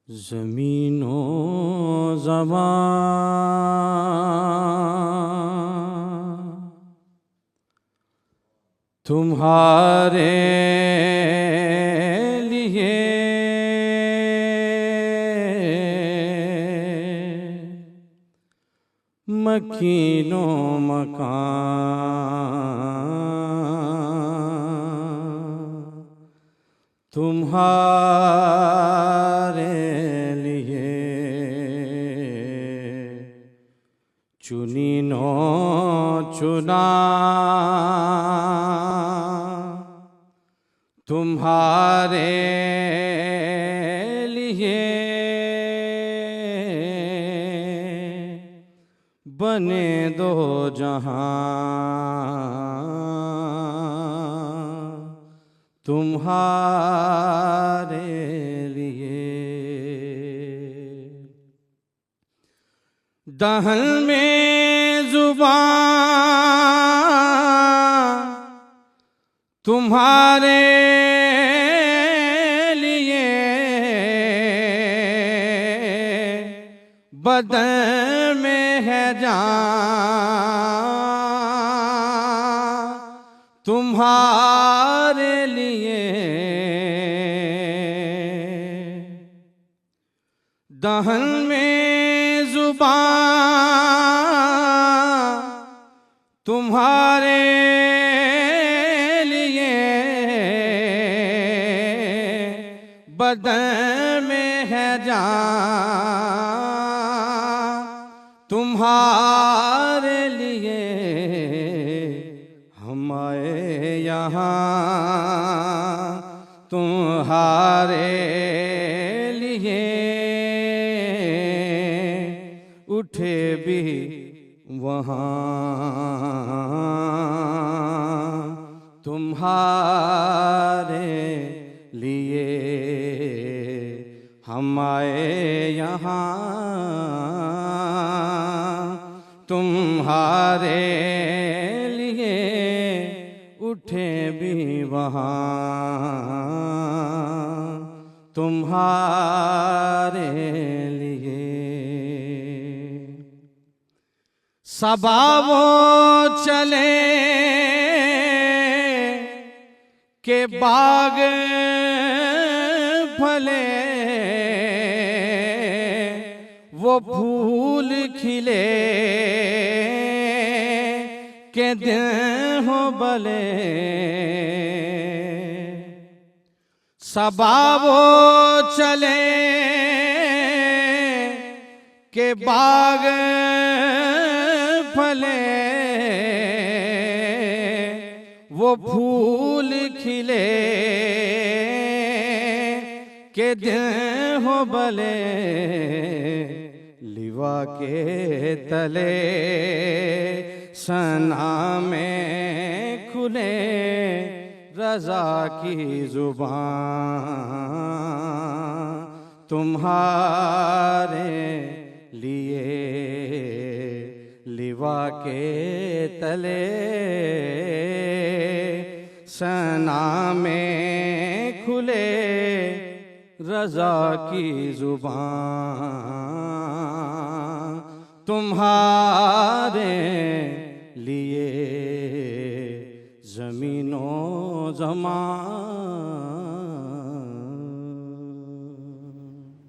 ज़मीनो ज़मान तुम्हारे लिए मकीनो मकान तुम्हारे लिए चुनी नो चुना तुम्हारे लिए बने दो जहां तुम्हारे लिए। दहन में जुबान तुम्हारे लिए बदन में है जान तुम्हारे लिए। दहन में जुबान तुम्हारे लिए बदन में है जान तुम्हारे लिए। हम आए यहाँ तुम्हारे लिए उठे भी वहाँ तुम्हारे लिए। हम आए यहाँ तुम्हारे लिए उठे भी वहाँ तुम्हारे लिए। सबा वो चले के बाग फले वो फूल खिले के दिन हो भले। सबा वो चले के बाग फले वो फूल खिले के दिन हो भले। लिवा के तले सना में खुले रज़ा की जुबान तुम्हारे लिए। लिवा के तले सना में खुले रज़ा की जुबान तुम्हारे लिए। ज़मीनो ज़मान